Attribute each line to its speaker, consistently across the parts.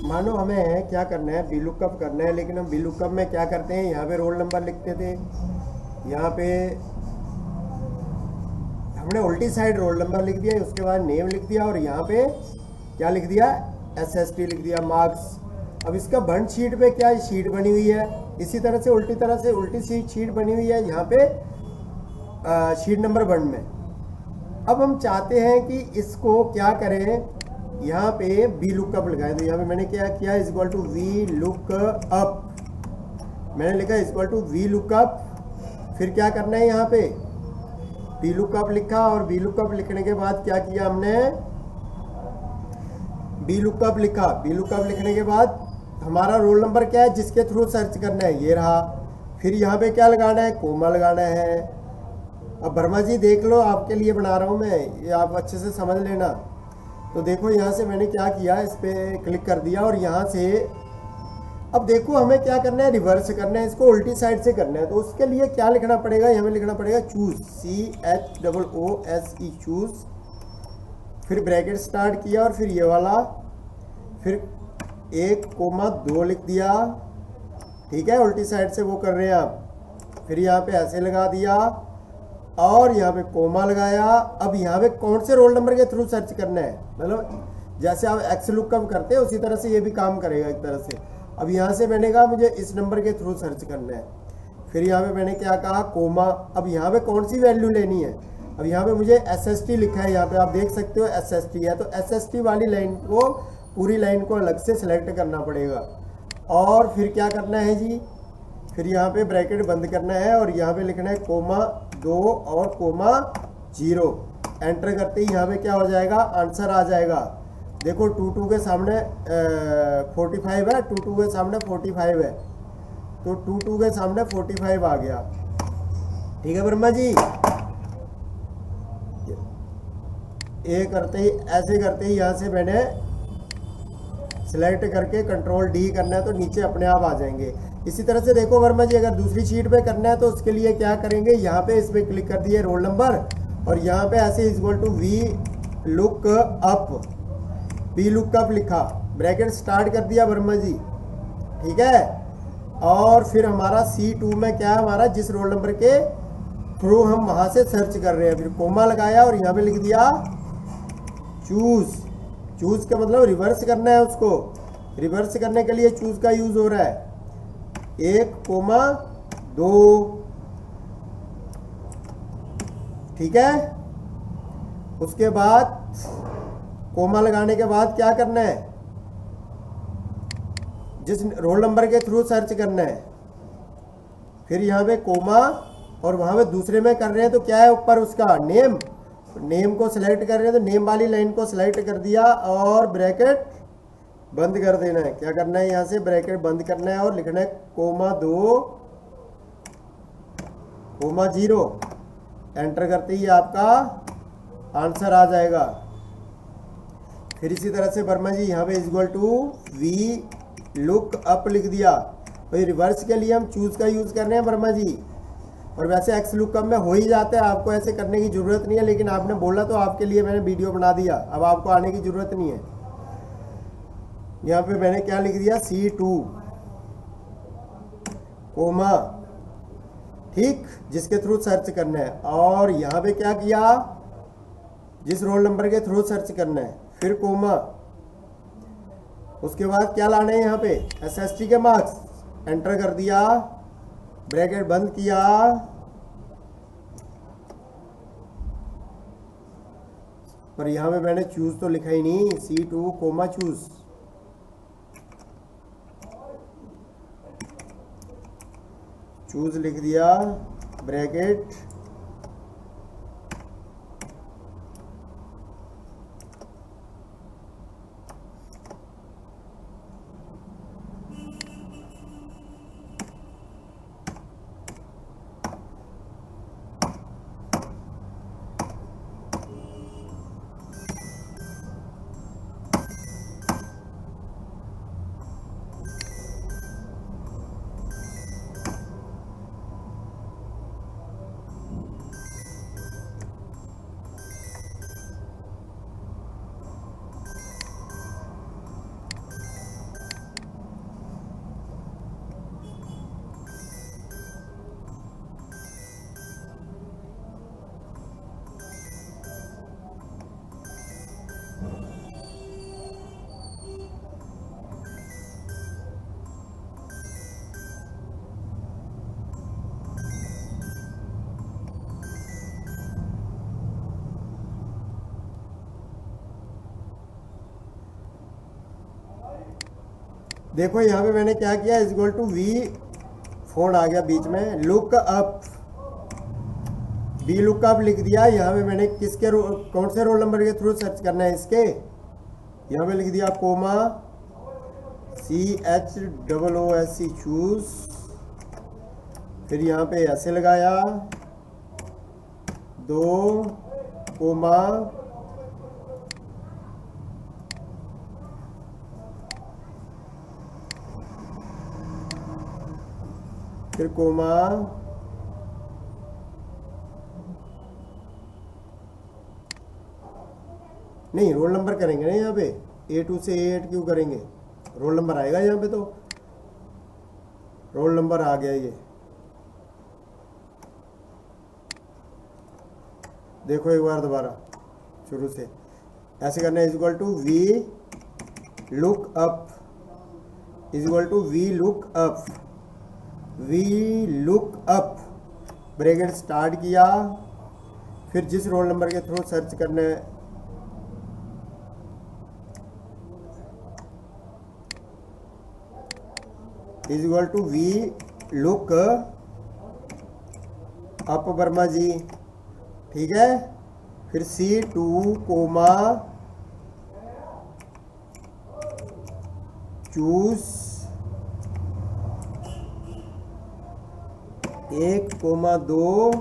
Speaker 1: मानो हमें क्या करना है, वी लुकअप करना है, लेकिन हम वी लुकअप में क्या करते हैं, यहाँ पे रोल नंबर लिखते थे, यहाँ पे हमने उल्टी साइड रोल नंबर लिख दिया, उसके बाद नेम लिख दिया, और यहाँ पे क्या लिख दिया, SST लिख दिया, मार्क्स। अब इसका बंद शीट पे क्या शीट बनी हुई है, इसी तरह से उल्टी शीट बनी हुई है यहाँ पे शीट नंबर 1 में। अब हम चाहते हैं कि इसको क्या करें, यहाँ पे वी लुकअप लगाएं। तो यहाँ पे मैंने क्या किया, इक्वल टू वी लुकअप, मैंने लिखा इक्वल टू वी लुकअप। फिर क्या करना है, यहाँ पे वी लुकअप लिखा, और वी लुकअप लिखने के बाद क्या किया हमने, वी लुकअप लिखा। वी लुकअप लिखने के बाद हमारा रोल नंबर क्या है जिसके थ्रू सर्च करना है, ये रहा। फिर यहाँ पे क्या लगाना है, कोमा लगाना है। अब वर्मा जी देख लो, आपके लिए बना रहा हूँ मैं, ये आप अच्छे से समझ लेना। तो देखो यहाँ से मैंने क्या किया, इस पर क्लिक कर दिया, और यहाँ से अब देखो हमें क्या करना है, रिवर्स करना है, इसको उल्टी साइड से करना है। तो उसके लिए क्या लिखना पड़ेगा, हमें लिखना पड़ेगा चूज, CHOOSE, चूज। फिर ब्रैकेट स्टार्ट किया, और फिर ये वाला, फिर 1,2 लिख दिया, ठीक है, उल्टी साइड से वो कर रहे हैं आप। फिर यहाँ पे ऐसे लगा दिया, और यहाँ पे कोमा लगाया। अब यहाँ पे कौन से रोल नंबर के थ्रू सर्च करना है, मतलब जैसे आप एक्स लुकअप करते हैं उसी तरह से ये भी काम करेगा एक तरह से। अब यहाँ से मैंने कहा मुझे इस नंबर के थ्रू सर्च करना है। फिर यहाँ पे मैंने क्या कहा, कोमा। अब यहाँ पे कौन सी वैल्यू लेनी है, अब यहाँ पे मुझे SST लिखा है, यहाँ पे आप देख सकते हो SST है, तो SST वाली लाइन को, पूरी लाइन को अलग से सिलेक्ट करना पड़ेगा। और फिर क्या करना है जी, फिर यहाँ पे ब्रैकेट बंद करना है, और यहाँ पे लिखना है कोमा 2 और कोमा 0। एंटर करते ही यहाँ पे क्या हो जाएगा, आंसर आ जाएगा। देखो 22 के सामने 45 है, 22 के सामने 45 है, तो 22 के सामने 45 आ गया। ठीक है वर्मा जी, ये करते ही, ऐसे करते ही यहाँ से मैंने सिलेक्ट करके कंट्रोल D करना है, तो नीचे अपने आप आ जाएंगे। इसी तरह से देखो वर्मा जी, अगर दूसरी शीट पे करना है तो उसके लिए क्या करेंगे, यहाँ पे इस पर क्लिक कर दिए रोल नंबर, और यहाँ पे ऐसे इक्वल टू वी लुकअप लिखा, ब्रैकेट स्टार्ट कर दिया वर्मा जी, ठीक है। और फिर हमारा C2 में क्या है, हमारा जिस रोल नंबर के थ्रू हम वहाँ से सर्च कर रहे हैं, फिर कोमा लगाया, और यहाँ पे लिख दिया चूज। चूज का मतलब रिवर्स करना है, उसको रिवर्स करने के लिए चूज का यूज हो रहा है, 1,2, ठीक है। उसके बाद कोमा लगाने के बाद क्या करना है, जिस रोल नंबर के थ्रू सर्च करना है, फिर यहाँ पे कोमा, और वहां पे दूसरे में कर रहे हैं तो क्या है ऊपर उसका नेम, नेम को सिलेक्ट कर रहे हैं तो नेम वाली लाइन को सिलेक्ट कर दिया, और ब्रैकेट बंद कर देना है। क्या करना है, यहाँ से ब्रैकेट बंद करना है, और लिखना है कोमा 2 कोमा 0। एंटर करते ही आपका आंसर आ जाएगा। फिर इसी तरह से वर्मा जी यहाँ पे इक्वल टू वी लुकअप लिख दिया। तो रिवर्स के लिए हम चूज का यूज कर रहे हैं वर्मा जी, और वैसे एक्स लुकअप में हो ही जाता है, आपको ऐसे करने की जरूरत नहीं है, लेकिन आपने बोला तो आपके लिए मैंने वीडियो बना दिया, अब आपको आने की जरूरत नहीं है। यहाँ पे मैंने क्या लिख दिया, C2 कोमा, ठीक, जिसके थ्रू सर्च करना है। और यहाँ पे क्या किया, जिस रोल नंबर के थ्रू सर्च करना है, फिर कोमा, उसके बाद क्या लाना है, यहाँ पे SST के मार्क्स, एंटर कर दिया, ब्रैकेट बंद किया, पर यहाँ पे मैंने चूज तो लिखा ही नहीं, C2 कोमा चूज। चूज लिख दिया, ब्रैकेट देखो यहाँ पे मैंने क्या किया, is equal to V, phone आ गया बीच में, look up, B look up लिख दिया। यहाँ पे मैंने किसके कौन से रोल नंबर के थ्रू सर्च करना है, इसके, यहाँ पे लिख दिया कोमा CHOOS चूज, फिर यहाँ पे ऐसे लगाया 2 कोमा फिर कोमा नहीं, रोल नंबर करेंगे ना यहाँ पे, A2 से A8 क्यों करेंगे, रोल नंबर आएगा यहाँ पे, तो रोल नंबर आ गया। ये देखो एक बार दोबारा शुरू से ऐसे करना है, is equal to V look up, is equal to V look up, V look up, bracket start किया, फिर जिस रोल नंबर के थ्रू सर्च करना है, is equal to V look up Verma ji, ठीक है। फिर C2 कोमा चूज 1,2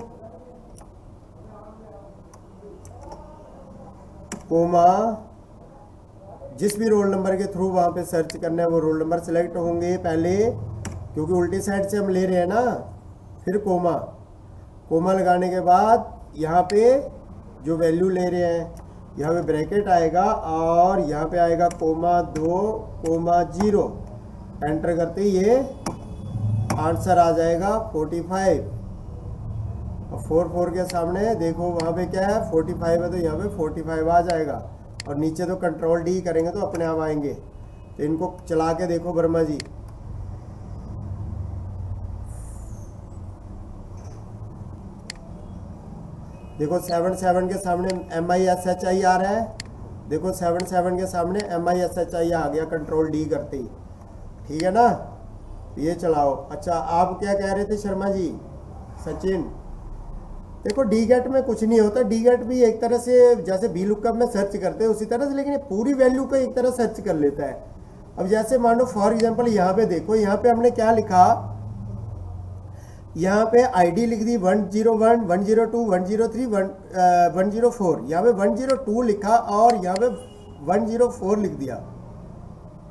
Speaker 1: कोमा जिस भी रोल नंबर के थ्रू वहाँ पे सर्च करना है वो रोल नंबर सेलेक्ट होंगे पहले, क्योंकि उल्टी साइड से हम ले रहे हैं ना। फिर कोमा, कोमा लगाने के बाद यहाँ पे जो वैल्यू ले रहे हैं, यहाँ पे ब्रैकेट आएगा और यहाँ पे आएगा ,2,0, एंटर करते ही ये आंसर आ जाएगा 45। और 4 के सामने देखो वहाँ पे क्या है, 45 है, तो यहाँ पे 45 आ जाएगा। और नीचे तो कंट्रोल D करेंगे तो अपने आप आएंगे। तो इनको चला के देखो वर्मा जी, देखो 7 के सामने MISHI आ रहा है, देखो 7 के सामने MISHI आ गया कंट्रोल D करते ही, ठीक है ना। ये चलाओ। अच्छा आप क्या कह रहे थे शर्मा जी, सचिन, देखो डी गेट में कुछ नहीं होता, डी गेट भी एक तरह से जैसे बी लुकअप में सर्च करते हैं उसी तरह से, लेकिन ये पूरी वैल्यू को एक तरह सर्च कर लेता है। अब जैसे मान लो फॉर एग्जांपल यहाँ पे देखो, यहाँ पे हमने क्या लिखा, यहाँ पे आईडी लिख दी 101, 102, 103, 104, यहाँ पे 102 लिखा और यहाँ पे 104 लिख दिया,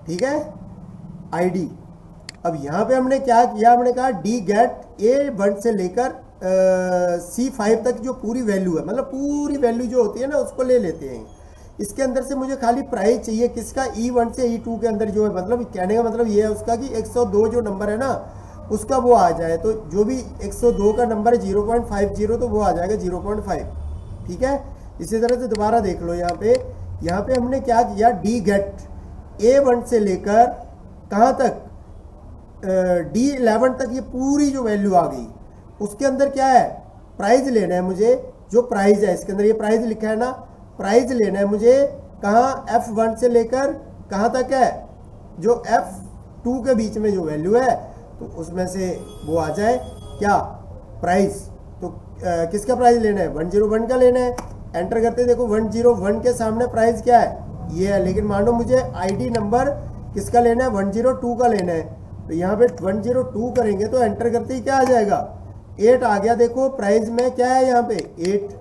Speaker 1: ठीक है, आईडी। अब यहाँ पे हमने क्या किया, हमने कहा डी गेट A1 से लेकर C5 तक जो पूरी वैल्यू है, मतलब पूरी वैल्यू जो होती है ना उसको ले लेते हैं। इसके अंदर से मुझे खाली प्राइस चाहिए किसका, E1 से E2 के अंदर जो है, मतलब कहने का मतलब ये है उसका कि 102 जो नंबर है ना उसका वो आ जाए, तो जो भी 102 का नंबर है 0.50 तो वो आ जाएगा 0.5, ठीक है। इसी तरह से दोबारा देख लो, यहाँ पे हमने क्या किया, डी गेट A1 से लेकर कहाँ तक, D11 तक ये पूरी जो वैल्यू आ गई। उसके अंदर क्या है, प्राइस लेना है मुझे, जो प्राइस है इसके अंदर ये प्राइस लिखा है ना, प्राइस लेना है मुझे कहाँ, F1 से लेकर कहाँ तक है, जो F2 के बीच में जो वैल्यू है तो उसमें से वो आ जाए क्या, प्राइस। तो किसका प्राइस लेना है, 101 का लेना है। एंटर करते देखो 101 के सामने प्राइस क्या है, ये है, लेकिन मानो मुझे आईडी नंबर किसका लेना है, 102 का लेना है। तो यहाँ पे 102 करेंगे तो एंटर करते ही क्या आ जाएगा, 8 आ गया। देखो प्राइस में क्या है यहाँ पे 8।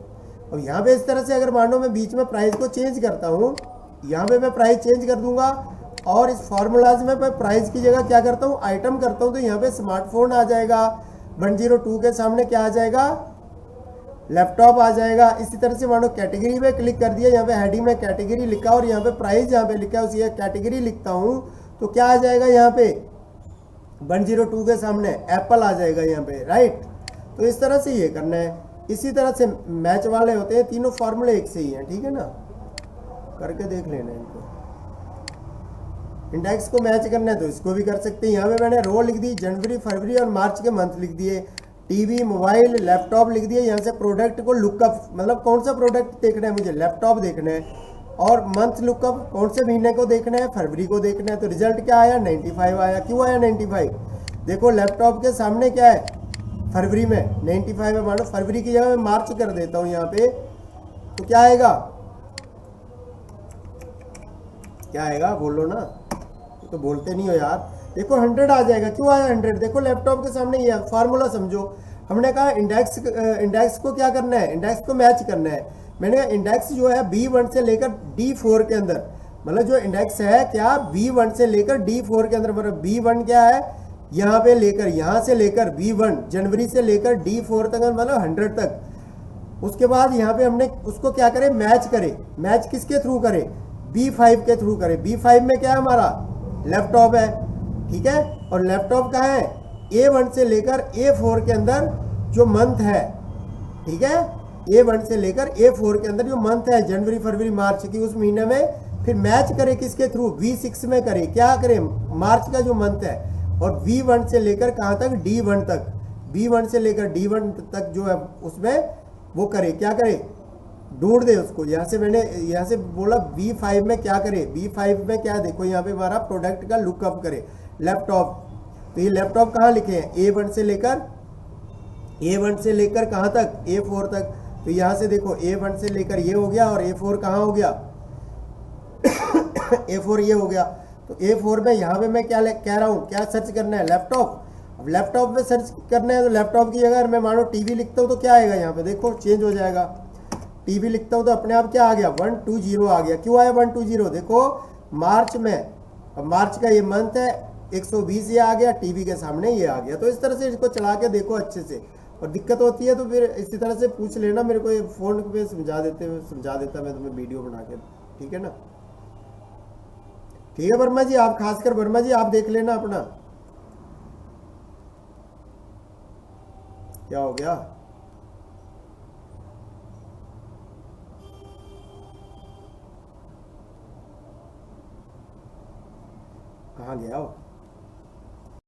Speaker 1: और यहाँ पे इस तरह से अगर मानो मैं बीच में प्राइस को चेंज करता हूँ, यहाँ पे मैं प्राइस चेंज कर दूंगा और इस फॉर्मूलाज में मैं प्राइस की जगह क्या करता हूँ, आइटम करता हूँ, तो यहाँ पे स्मार्टफोन आ जाएगा, 102 के सामने क्या आ जाएगा, लैपटॉप आ जाएगा। इसी तरह से मानो कैटेगरी में क्लिक कर दिया, यहाँ पे हेडिंग में कैटेगरी लिखा और यहाँ पे प्राइस यहाँ पे लिखा है, उसी कैटेगरी लिखता हूँ तो क्या आ जाएगा, यहाँ पे 102 के सामने एप्पल आ जाएगा यहाँ पे, राइट। तो इस तरह से ये करना है। इसी तरह से मैच वाले होते हैं, तीनों फार्मूले एक से ही हैं, ठीक है ना, करके देख लेना इनको। इंडेक्स को मैच करना है तो इसको भी कर सकते हैं। यहाँ पे मैंने रो लिख दी, जनवरी, फरवरी और मार्च के मंथ लिख दिए, टीवी, मोबाइल, लैपटॉप लिख दिए। यहाँ से प्रोडक्ट को लुकअप, मतलब कौन सा प्रोडक्ट देखना है मुझे, लैपटॉप देखना है, और मंथ लुकअप कौन से महीने को देखना है, फरवरी को देखना है। तो रिजल्ट क्या आया, 95 आया। क्यों आया 95? देखो लैपटॉप के सामने क्या है, फरवरी में 95 है। मानो फरवरी की जगह मैं मार्च कर देता हूं यहाँ पे, तो क्या आएगा, क्या आएगा बोलो ना, तो बोलते नहीं हो यार। देखो 100 आ जाएगा। क्यों आया 100? देखो लैपटॉप के सामने ये फार्मूला समझो। हमने कहा इंडेक्स को क्या करना है, इंडेक्स को मैच करना है। मैंने कहा इंडेक्स जो है B1 से लेकर D4 के अंदर, मतलब जो इंडेक्स है क्या B1 से लेकर D4 के अंदर, मतलब B1 क्या है, यहाँ पे लेकर, यहाँ से लेकर B1 जनवरी से लेकर D4 तक, मतलब 100 तक। उसके बाद यहाँ पे हमने उसको क्या करें, मैच करें। मैच किसके थ्रू करें, B5 के थ्रू करें। B5 में क्या है, हमारा लैपटॉप है, ठीक है। और लैपटॉप कहाँ है, A1 से लेकर A4 के अंदर जो मंथ है, ठीक है, A1 से लेकर A4 के अंदर जो मंथ है, जनवरी फरवरी मार्च की, उस महीने में फिर मैच करें किसके थ्रू, V6 में करें। क्या करें, मार्च का जो मंथ है, और V1 से लेकर कहाँ तक, D1 तक, B1 से लेकर D1 तक जो है उसमें वो करे, क्या करे, ढूंढ दे उसको। यहाँ से मैंने यहाँ से बोला B5 में क्या करे, B5 में क्या, देखो यहाँ पे हमारा प्रोडक्ट का लुकअप करे लैपटॉप। तो ये लैपटॉप कहाँ लिखे हैं, A1 से लेकर कहाँ तक, A4 तक। तो यहाँ से देखो A1 से लेकर ये हो गया, और A4 कहाँ हो गया A4 ये हो गया। तो A4 में यहाँ पे मैं क्या कह रहा हूँ, क्या सर्च करना है, लैपटॉप। अब लैपटॉप में सर्च करना है, तो लैपटॉप की जगह मैं मानो टीवी लिखता हूँ तो क्या आएगा, यहाँ पे देखो चेंज हो जाएगा। टीवी लिखता हूँ तो अपने आप क्या आ गया, 120 आ गया। क्यों आया 120? देखो मार्च में, अब मार्च का ये मंथ है, 120 ये आ गया, टीवी के सामने ये आ गया। तो इस तरह से इसको चला के देखो अच्छे से, और दिक्कत होती है तो फिर इसी तरह से पूछ लेना मेरे को, फ़ोन पे समझा देता मैं तुम्हें वीडियो बना के, ठीक है ना। ठीक है वर्मा जी, आप खासकर वर्मा जी आप देख लेना अपना, क्या हो गया, कहाँ गया हो।